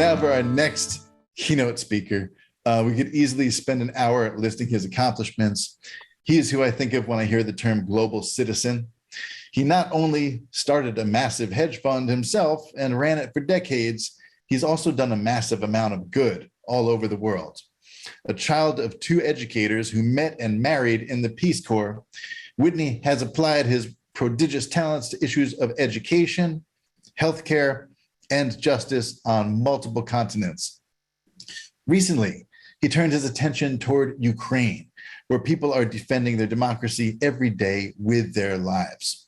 Now for our next keynote speaker. We could easily spend an hour listing his accomplishments. He is who I think of when I hear the term global citizen. He not only started a massive hedge fund himself and ran it for decades, he's also done a massive amount of good all over the world. A child of two educators who met and married in the Peace Corps, Whitney has applied his prodigious talents to issues of education, healthcare, and justice on multiple continents. Recently, he turned his attention toward Ukraine, where people are defending their democracy every day with their lives.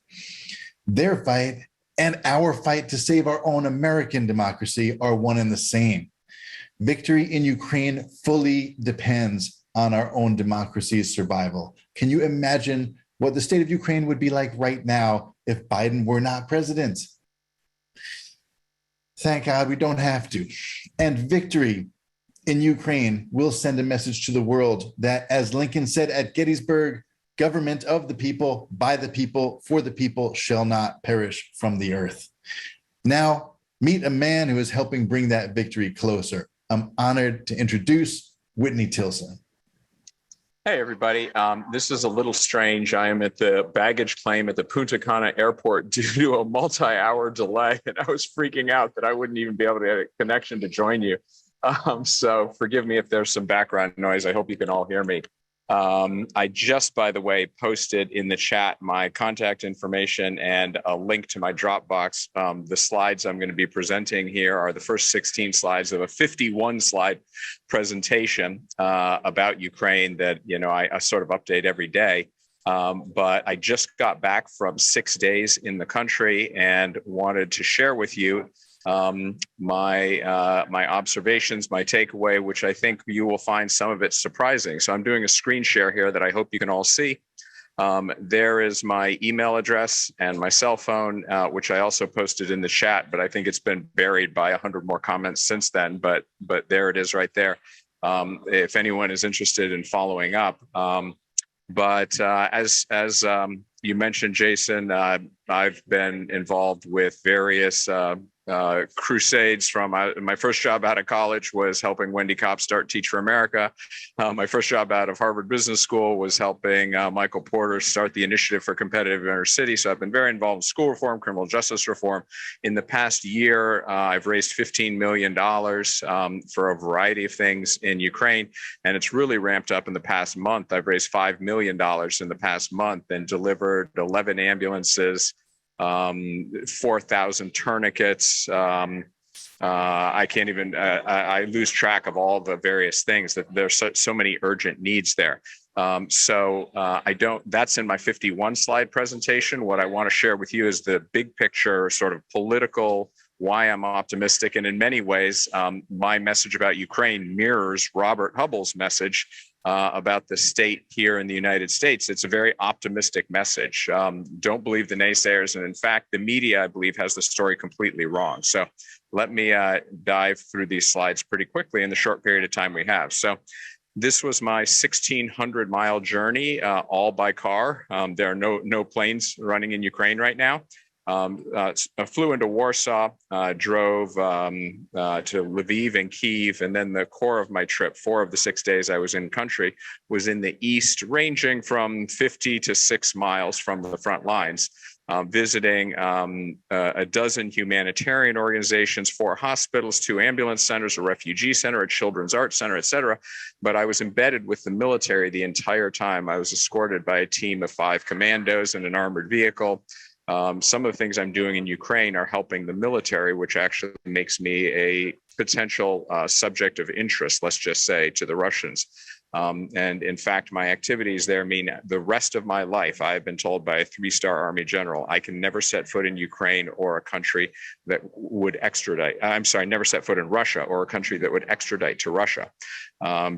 Their fight and our fight to save our own American democracy are one and the same. Victory in Ukraine fully depends on our own democracy's survival. Can you imagine what the state of Ukraine would be like right now if Biden were not president? Thank God we don't have to. And victory in Ukraine will send a message to the world that, as Lincoln said at Gettysburg, government of the people, by the people, for the people shall not perish from the earth. Now, meet a man who is helping bring that victory closer. I'm honored to introduce Whitney Tilson. Hey, everybody. This is a little strange. I am at the baggage claim at the Punta Cana airport due to a multi-hour delay, and I was freaking out that I wouldn't even be able to get a connection to join you. So forgive me if there's some background noise. I hope you can all hear me. I just, by the way, posted in the chat my contact information and a link to my Dropbox. The slides I'm going to be presenting here are the first 16 slides of a 51-slide presentation about Ukraine that, I sort of update every day. But I just got back from 6 days in the country and wanted to share with you my observations, my takeaway, which I think you will find some of it surprising. So I'm doing a screen share here that I hope you can all see. There is my email address and my cell phone, which I also posted in the chat, but I think it's been buried by 100 more comments since then. But there it is right there. If anyone is interested in following up. As you mentioned, Jason, I've been involved with various crusades. From my first job out of college was helping Wendy Kopp start Teach for America. My first job out of Harvard Business School was helping Michael Porter start the Initiative for Competitive Inner City. So I've been very involved in school reform, criminal justice reform. In the past year, I've raised $15 million for a variety of things in Ukraine, and it's really ramped up in the past month. I've raised $5 million in the past month and delivered 11 ambulances, 4,000 tourniquets. I can't even, I lose track of all the various things that there's so many urgent needs there. That's in my 51 slide presentation. What I want to share with you is the big picture, sort of political, why I'm optimistic. And in many ways, my message about Ukraine mirrors Robert Hubble's message about the state here in the United States. It's a very optimistic message. Don't believe the naysayers. And in fact, the media, I believe, has the story completely wrong. So let me dive through these slides pretty quickly in the short period of time we have. So this was my 1,600-mile journey, all by car. There are no planes running in Ukraine right now. I flew into Warsaw, drove to Lviv and Kyiv, and then the core of my trip, 4 of the 6 days I was in country, was in the east, ranging from 50 to 6 miles from the front lines, visiting a dozen humanitarian organizations, 4 hospitals, 2 ambulance centers, a refugee center, a children's art center, et cetera. But I was embedded with the military the entire time. I was escorted by a team of 5 commandos in an armored vehicle. Some of the things I'm doing in Ukraine are helping the military, which actually makes me a potential subject of interest, let's just say, to the Russians. And in fact, my activities there mean the rest of my life, I've been told by a 3-star Army general, I can never set foot in Ukraine or a country that would extradite. I'm sorry, never set foot in Russia or a country that would extradite to Russia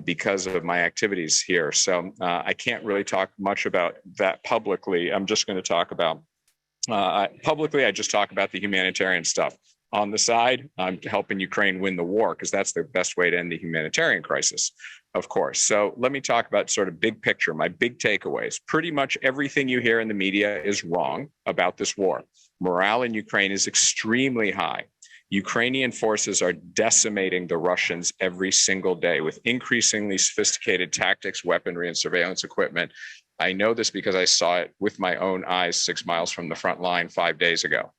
because of my activities here. So I can't really talk much about that publicly. I'm just going to talk about publicly, I just talk about the humanitarian stuff. On the side, I'm helping Ukraine win the war because that's the best way to end the humanitarian crisis, of course. So let me talk about sort of big picture, my big takeaways. Pretty much everything you hear in the media is wrong about this war. Morale in Ukraine is extremely high. Ukrainian forces are decimating the Russians every single day with increasingly sophisticated tactics, weaponry, and surveillance equipment. I know this because I saw it with my own eyes 6 miles from the front line 5 days ago.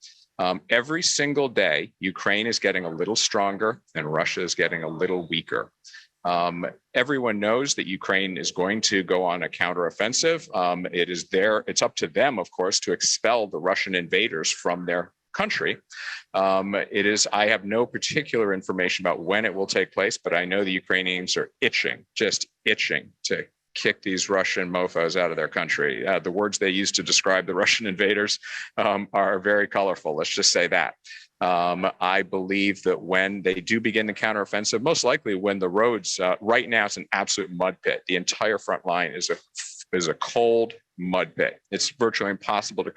Every single day, Ukraine is getting a little stronger and Russia is getting a little weaker. Everyone knows that Ukraine is going to go on a counteroffensive. It's up to them, of course, to expel the Russian invaders from their country. I have no particular information about when it will take place, but I know the Ukrainians are just itching to kick these Russian mofos out of their country. The words they use to describe the Russian invaders are very colorful. Let's just say that. I believe that when they do begin the counteroffensive, most likely when the roads, right now it's an absolute mud pit. The entire front line is a cold mud pit. It's virtually impossible to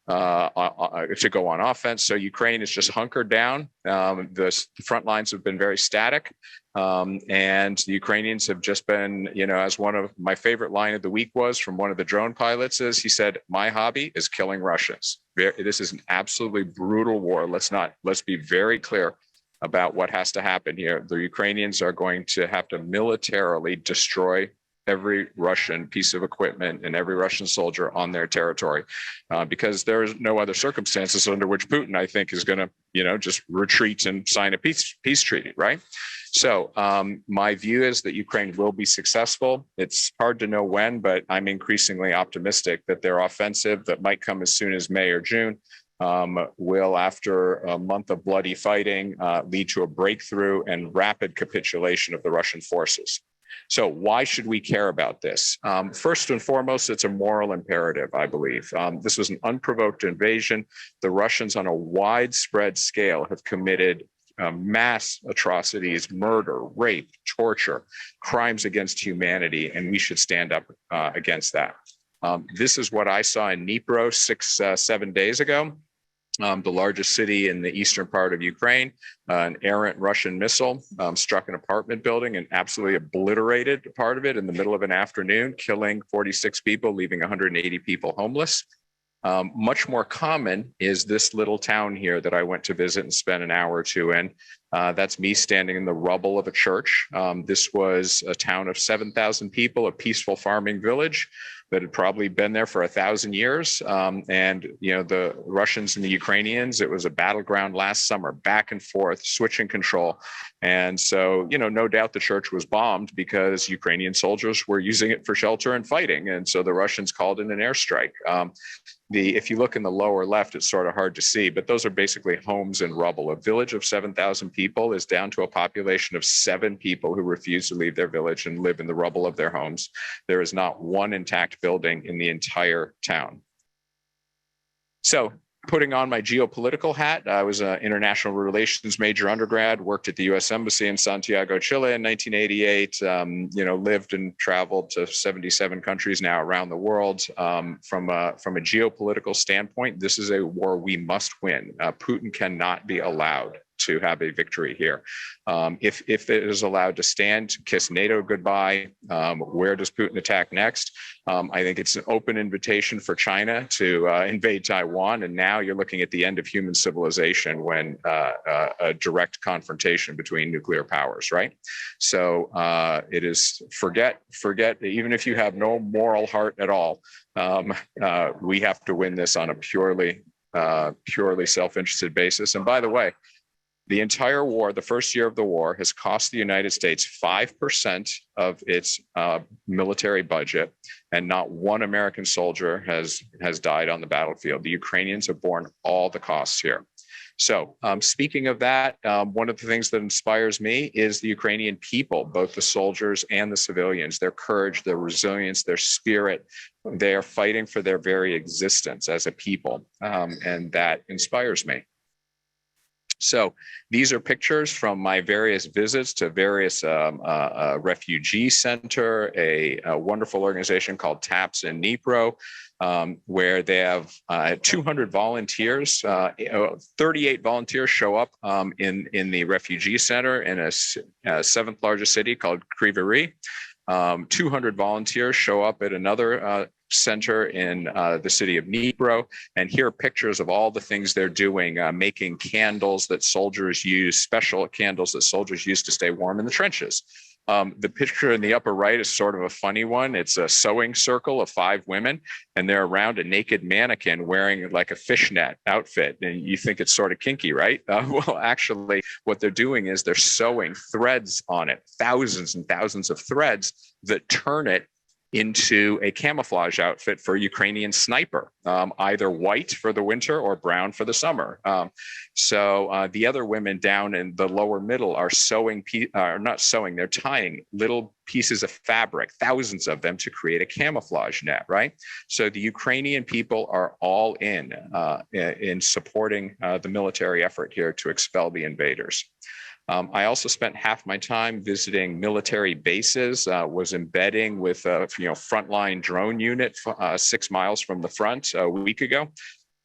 to go on offense. So Ukraine is just hunkered down. The front lines have been very static. And the Ukrainians have just been, as one of my favorite line of the week was from one of the drone pilots he said, my hobby is killing Russians. This is an absolutely brutal war. Let's be very clear about what has to happen here. The Ukrainians are going to have to militarily destroy every Russian piece of equipment and every Russian soldier on their territory, because there is no other circumstances under which Putin, I think, is going to, just retreat and sign a peace treaty, right? So my view is that Ukraine will be successful. It's hard to know when, but I'm increasingly optimistic that their offensive that might come as soon as May or June will, after a month of bloody fighting, lead to a breakthrough and rapid capitulation of the Russian forces. So why should we care about this? First and foremost, it's a moral imperative, I believe. This was an unprovoked invasion. The Russians on a widespread scale have committed mass atrocities, murder, rape, torture, crimes against humanity, and we should stand up against that. This is what I saw in Dnipro 7 days ago. The largest city in the eastern part of Ukraine, an errant Russian missile struck an apartment building and absolutely obliterated part of it in the middle of an afternoon, killing 46 people, leaving 180 people homeless. Much more common is this little town here that I went to visit and spent an hour or two in. That's me standing in the rubble of a church. This was a town of 7,000 people, a peaceful farming village that had probably been there for 1,000 years. And, the Russians and the Ukrainians, it was a battleground last summer, back and forth, switching control. And so, no doubt the church was bombed because Ukrainian soldiers were using it for shelter and fighting. And so the Russians called in an airstrike. If you look in the lower left, it's sort of hard to see, but those are basically homes and rubble. A village of 7,000 people is down to a population of 7 people who refuse to leave their village and live in the rubble of their homes. There is not one intact building in the entire town. So, putting on my geopolitical hat, I was an international relations major undergrad, worked at the U.S. Embassy in Santiago, Chile in 1988, lived and traveled to 77 countries now around the world. From a geopolitical standpoint, this is a war we must win. Putin cannot be allowed to have a victory here. If it is allowed to stand, kiss NATO goodbye, where does Putin attack next? I think it's an open invitation for China to invade Taiwan. And now you're looking at the end of human civilization when a direct confrontation between nuclear powers, right? So it is forget, even if you have no moral heart at all, we have to win this on a purely self-interested basis. And by the way, the entire war, the first year of the war, has cost the United States 5% of its military budget, and not one American soldier has died on the battlefield. The Ukrainians have borne all the costs here. So speaking of that, one of the things that inspires me is the Ukrainian people, both the soldiers and the civilians, their courage, their resilience, their spirit. They are fighting for their very existence as a people, and that inspires me. So these are pictures from my various visits to various refugee center, a wonderful organization called TAPS in Dnipro, where they have 200 volunteers, 38 volunteers show up in the refugee center in a seventh largest city called Kryvyi Rih. 200 volunteers show up at another center in the city of Dnipro. And here are pictures of all the things they're doing, making candles that soldiers use, special candles that soldiers use to stay warm in the trenches. The picture in the upper right is sort of a funny one. It's a sewing circle of 5 women, and they're around a naked mannequin wearing like a fishnet outfit. And you think it's sort of kinky, right? Well, actually, what they're doing is they're sewing threads on it, thousands and thousands of threads that turn it into a camouflage outfit for a Ukrainian sniper, either white for the winter or brown for the summer. So the other women down in the lower middle are not sewing, they're tying little pieces of fabric, thousands of them, to create a camouflage net, right? So the Ukrainian people are all in supporting the military effort here to expel the invaders. I also spent half my time visiting military bases, was embedding with a frontline drone unit 6 miles from the front a week ago.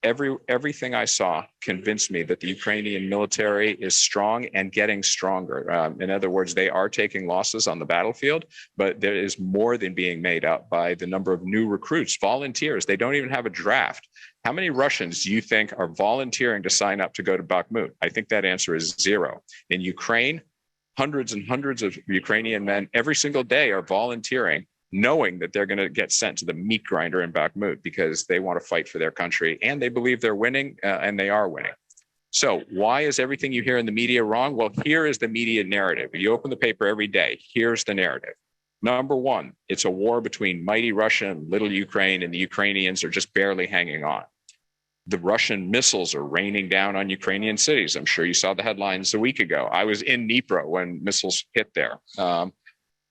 Everything I saw convinced me that the Ukrainian military is strong and getting stronger. In other words, they are taking losses on the battlefield, but there is more than being made up by the number of new recruits, volunteers. They don't even have a draft. How many Russians do you think are volunteering to sign up to go to Bakhmut? I think that answer is 0. In Ukraine, hundreds and hundreds of Ukrainian men every single day are volunteering, knowing that they're going to get sent to the meat grinder in Bakhmut because they want to fight for their country and they believe they're winning, and they are winning. So why is everything you hear in the media wrong? Well, here is the media narrative. You open the paper every day. Here's the narrative. Number 1, it's a war between mighty Russia and little Ukraine, and the Ukrainians are just barely hanging on. The Russian missiles are raining down on Ukrainian cities. I'm sure you saw the headlines a week ago. I was in Dnipro when missiles hit there.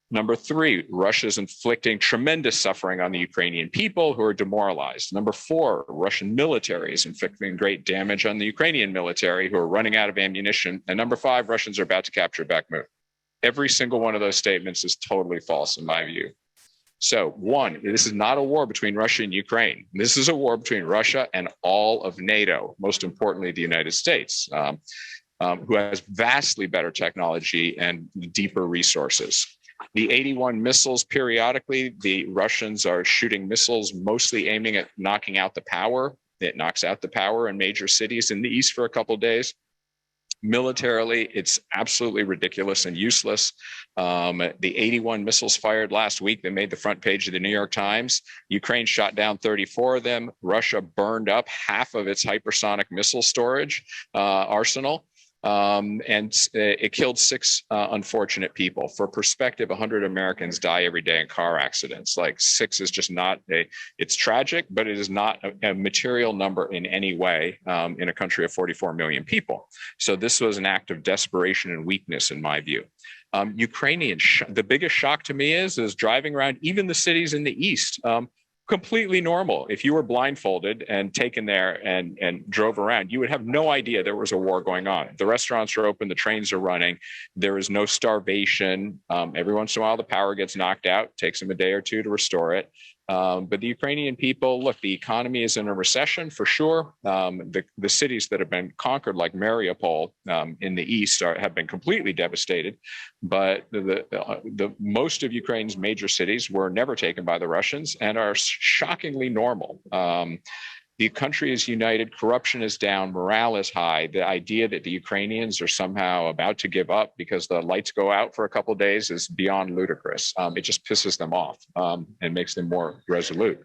Number 3, Russia is inflicting tremendous suffering on the Ukrainian people who are demoralized. Number 4, Russian military is inflicting great damage on the Ukrainian military who are running out of ammunition. And number 5, Russians are about to capture Bakhmut. Every single one of those statements is totally false in my view. So 1, this is not a war between Russia and Ukraine. This is a war between Russia and all of NATO, most importantly, the United States, who has vastly better technology and deeper resources. The 81 missiles, periodically, the Russians are shooting missiles mostly aiming at knocking out the power. It knocks out the power in major cities in the east for a couple of days. Militarily, it's absolutely ridiculous and useless. The 81 missiles fired last week, they made the front page of the New York Times. Ukraine shot down 34 of them. Russia burned up half of its hypersonic missile storage arsenal. And it killed 6 unfortunate people. For perspective, 100 Americans die every day in car accidents. Like 6 is just not it's tragic, but it is not a material number in any way in a country of 44 million people. So this was an act of desperation and weakness in my view. The biggest shock to me is driving around even the cities in the east. Completely normal. If you were blindfolded and taken there and drove around, you would have no idea there was a war going on. The restaurants are open, the trains are running, there is no starvation. Every once in a while, the power gets knocked out, takes them a day or 2 to restore it. But the Ukrainian people, look, the economy is in a recession for sure. The cities that have been conquered, like Mariupol in the east, have been completely devastated. But the most of Ukraine's major cities were never taken by the Russians and are shockingly normal. The country is united, corruption is down, morale is high. The idea that the Ukrainians are somehow about to give up because the lights go out for a couple of days is beyond ludicrous. It just pisses them off and makes them more resolute.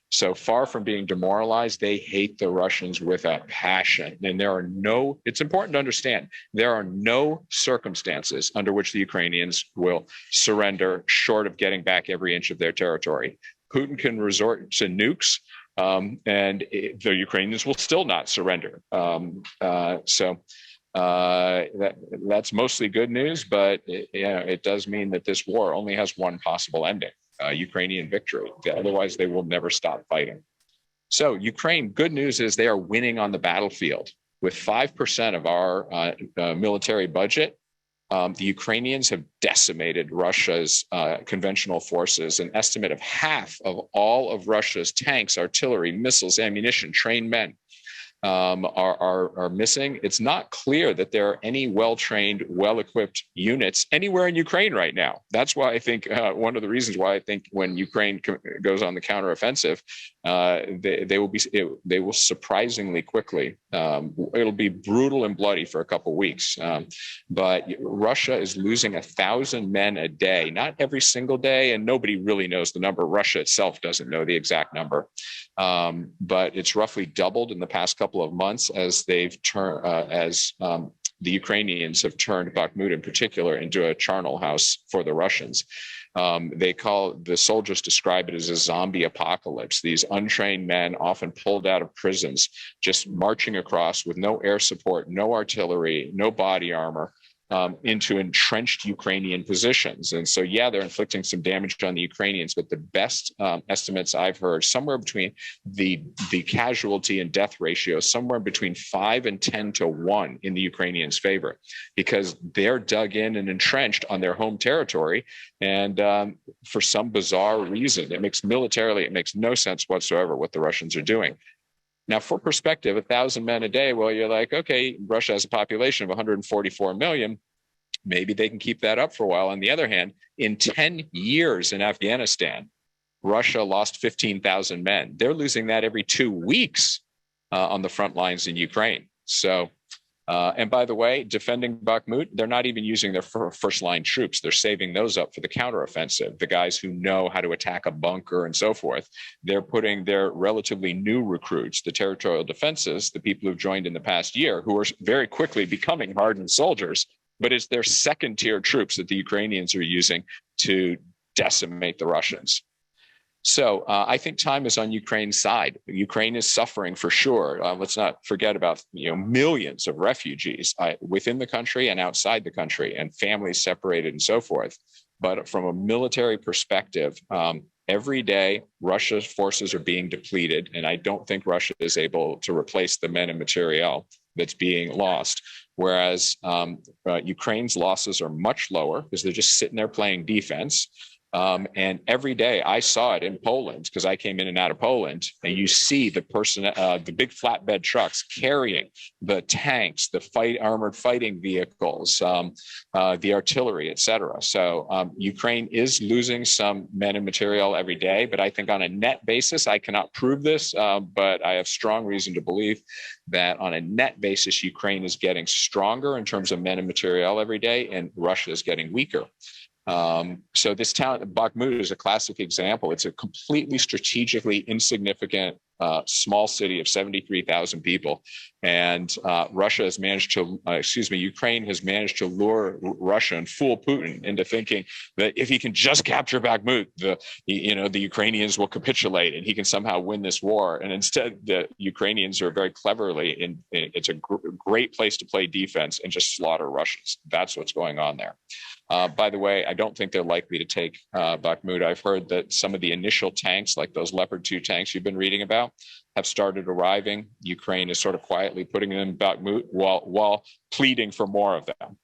So far from being demoralized, they hate the Russians with a passion. And it's important to understand, there are no circumstances under which the Ukrainians will surrender short of getting back every inch of their territory. Putin can resort to nukes. And the Ukrainians will still not surrender. That's mostly good news, but it does mean that this war only has one possible ending, Ukrainian victory. Otherwise, they will never stop fighting. So Ukraine, good news is they are winning on the battlefield. With 5% of our military budget, the Ukrainians have decimated Russia's conventional forces. An estimate of half of all of Russia's tanks, artillery, missiles, ammunition, trained men are missing. It's not clear that there are any well-trained, well-equipped units anywhere in Ukraine right now. That's why I think one of the reasons why I think when Ukraine goes on the counteroffensive, they will surprisingly quickly. It'll be brutal and bloody for a couple weeks, but Russia is losing 1,000 men a day, not every single day, and nobody really knows the number. Russia itself doesn't know the exact number, but it's roughly doubled in the past couple of months as they've turned, the Ukrainians have turned Bakhmut in particular into a charnel house for the Russians. The soldiers describe it as a zombie apocalypse. These untrained men, often pulled out of prisons, just marching across with no air support, no artillery, no body armor, into entrenched Ukrainian positions. And so, yeah, they're inflicting some damage on the Ukrainians, but the best estimates I've heard, somewhere between the casualty and death ratio, somewhere between 5 and 10 to 1 in the Ukrainians' favor, because they're dug in and entrenched on their home territory. And for some bizarre reason, it makes no sense whatsoever what the Russians are doing. Now, for perspective, 1,000 men a day, well, you're like, okay, Russia has a population of 144 million. Maybe they can keep that up for a while. On the other hand, in 10 years in Afghanistan, Russia lost 15,000 men. They're losing that every 2 weeks on the front lines in Ukraine. So, and by the way, defending Bakhmut, they're not even using their first line troops. They're saving those up for the counteroffensive, the guys who know how to attack a bunker and so forth. They're putting their relatively new recruits, the territorial defenses, the people who've joined in the past year, who are very quickly becoming hardened soldiers, but it's their second tier troops that the Ukrainians are using to decimate the Russians. So I think time is on Ukraine's side. Ukraine is suffering for sure. Let's not forget about millions of refugees within the country and outside the country, and families separated and so forth. But from a military perspective, every day Russia's forces are being depleted, and I don't think Russia is able to replace the men and materiel that's being lost. Whereas Ukraine's losses are much lower because they're just sitting there playing defense. And every day I saw it in Poland, because I came in and out of Poland, and you see the big flatbed trucks carrying the tanks, the armored fighting vehicles, the artillery, etc. So Ukraine is losing some men and material every day, but I think on a net basis, I cannot prove this, but I have strong reason to believe that on a net basis, Ukraine is getting stronger in terms of men and material every day, and Russia is getting weaker. So this town, Bakhmut, is a classic example. It's a completely strategically insignificant small city of 73,000 people. And Ukraine has managed to lure Russia and fool Putin into thinking that if he can just capture Bakhmut, the Ukrainians will capitulate and he can somehow win this war. And instead, the Ukrainians are very cleverly it's a great place to play defense and just slaughter Russians. That's what's going on there. By the way, I don't think they're likely to take Bakhmut. I've heard that some of the initial tanks, like those Leopard 2 tanks you've been reading about, have started arriving. Ukraine is sort of quietly putting them in Bakhmut while pleading for more of them.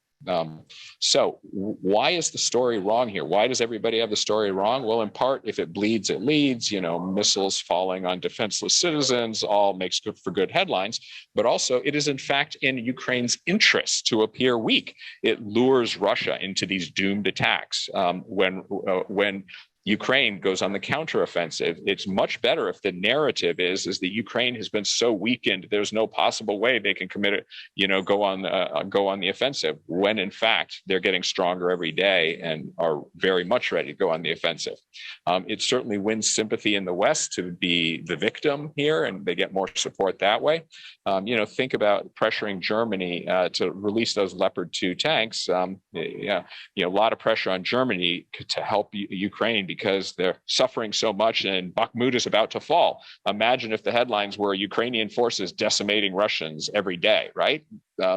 So why is the story wrong here? Why does everybody have the story wrong? Well, in part, if it bleeds, it leads. Missiles falling on defenseless citizens all makes good for good headlines. But also, it is in fact in Ukraine's interest to appear weak. It lures Russia into these doomed attacks. When Ukraine goes on the counteroffensive, it's much better if the narrative is that Ukraine has been so weakened, there's no possible way they can go on the offensive, when in fact they're getting stronger every day and are very much ready to go on the offensive. It certainly wins sympathy in the West to be the victim here, and they get more support that way. Think about pressuring Germany to release those Leopard 2 tanks. A lot of pressure on Germany to help Ukraine, because they're suffering so much and Bakhmut is about to fall. Imagine if the headlines were Ukrainian forces decimating Russians every day, right?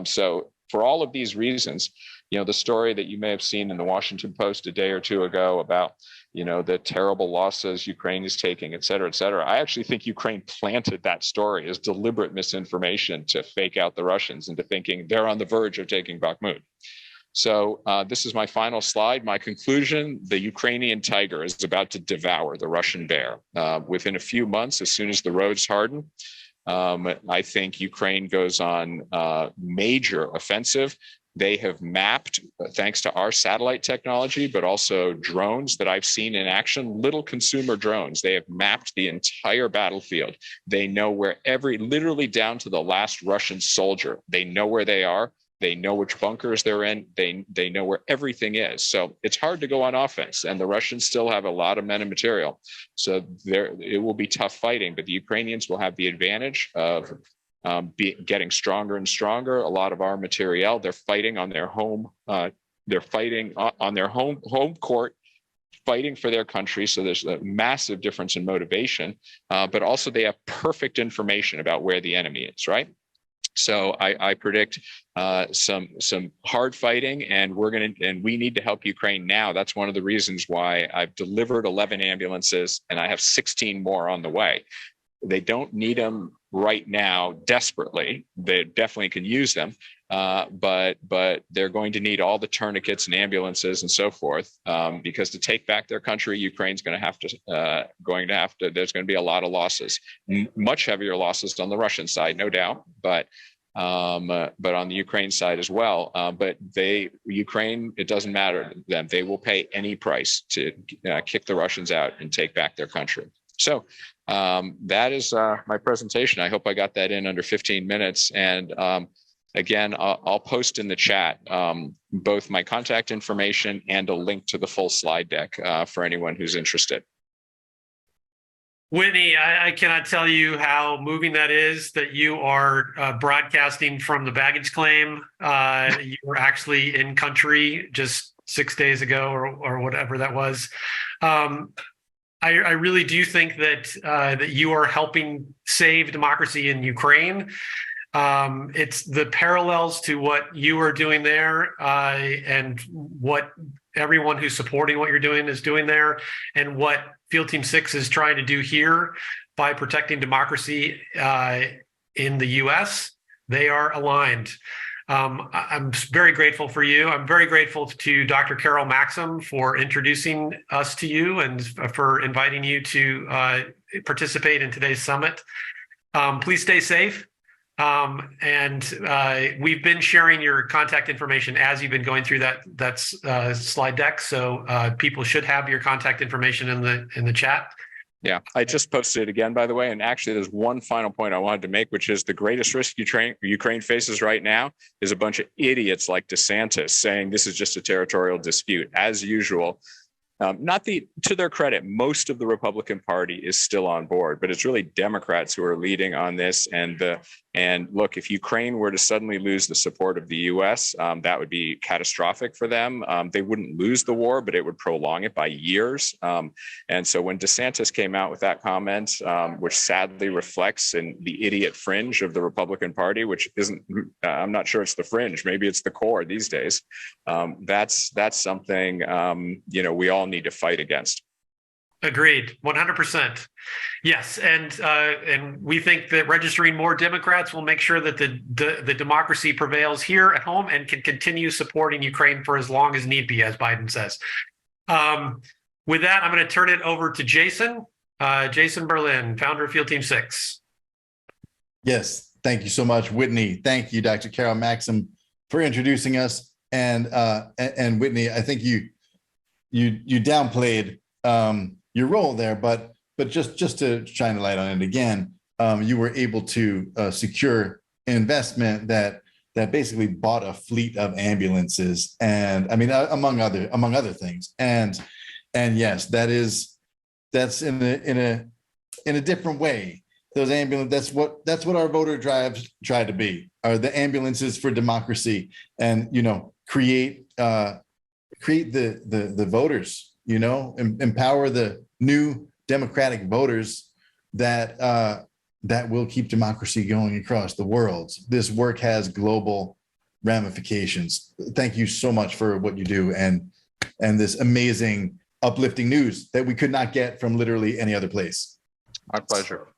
So for all of these reasons, the story that you may have seen in the Washington Post a day or two ago about, the terrible losses Ukraine is taking, et cetera, et cetera. I actually think Ukraine planted that story as deliberate misinformation to fake out the Russians into thinking they're on the verge of taking Bakhmut. So this is my final slide. My conclusion: the Ukrainian tiger is about to devour the Russian bear. Within a few months, as soon as the roads harden, I think Ukraine goes on major offensive. They have mapped, thanks to our satellite technology, but also drones that I've seen in action, little consumer drones. They have mapped the entire battlefield. They know where literally down to the last Russian soldier, they know where they are. They know which bunkers they're in. They know where everything is. So it's hard to go on offense, and the Russians still have a lot of men and material. So it will be tough fighting, but the Ukrainians will have the advantage of getting stronger and stronger. A lot of our materiel, they're fighting on their home. They're fighting on their home court, fighting for their country. So there's a massive difference in motivation, but also they have perfect information about where the enemy is, right? So I predict some hard fighting, and we need to help Ukraine now. That's one of the reasons why I've delivered 11 ambulances, and I have 16 more on the way. They don't need them right now desperately. They definitely can use them, but they're going to need all the tourniquets and ambulances and so forth, because to take back their country, Ukraine's going to have to. There's going to be a lot of losses, much heavier losses on the Russian side, no doubt, but on the Ukraine side as well. But Ukraine, it doesn't matter to them. They will pay any price to kick the Russians out and take back their country. So that is my presentation. I hope I got that in under 15 minutes. And again, I'll post in the chat both my contact information and a link to the full slide deck for anyone who's interested. Whitney, I cannot tell you how moving that is that you are broadcasting from the baggage claim. You were actually in country just 6 days ago or whatever that was. I really do think that you are helping save democracy in Ukraine. It's the parallels to what you are doing there and what everyone who's supporting what you're doing is doing there, and what Field Team 6 is trying to do here by protecting democracy in the U.S. They are aligned. I'm very grateful for you. I'm very grateful to Dr. Carol Maxim for introducing us to you and for inviting you to participate in today's summit. Please stay safe. We've been sharing your contact information as you've been going through that slide deck. So people should have your contact information in the chat. Yeah, I just posted it again, by the way. And actually, there's one final point I wanted to make, which is the greatest risk Ukraine faces right now is a bunch of idiots like DeSantis saying this is just a territorial dispute. As usual, to their credit, most of the Republican Party is still on board, but it's really Democrats who are leading on this. And look, if Ukraine were to suddenly lose the support of the U.S., that would be catastrophic for them. They wouldn't lose the war, but it would prolong it by years. And so when DeSantis came out with that comment, which sadly reflects in the idiot fringe of the Republican Party, which isn't, I'm not sure it's the fringe, maybe it's the core these days. That's something, we all need to fight against. Agreed, 100%. Yes, and we think that registering more Democrats will make sure that the democracy prevails here at home and can continue supporting Ukraine for as long as need be, as Biden says. With that, I'm going to turn it over to Jason. Jason Berlin, founder of Field Team 6. Yes, thank you so much, Whitney. Thank you, Dr. Carol Maxim, for introducing us. And Whitney, I think you downplayed your role there, but just to shine a light on it again, you were able to secure investment that basically bought a fleet of ambulances, and I mean among other things, and yes, that's in a different way. Those ambulances, that's what our voter drives try to be, are the ambulances for democracy, and create the voters, empower the new democratic voters that will keep democracy going across the world. This work has global ramifications. Thank you so much for what you do and this amazing uplifting news that we could not get from literally any other place. My pleasure.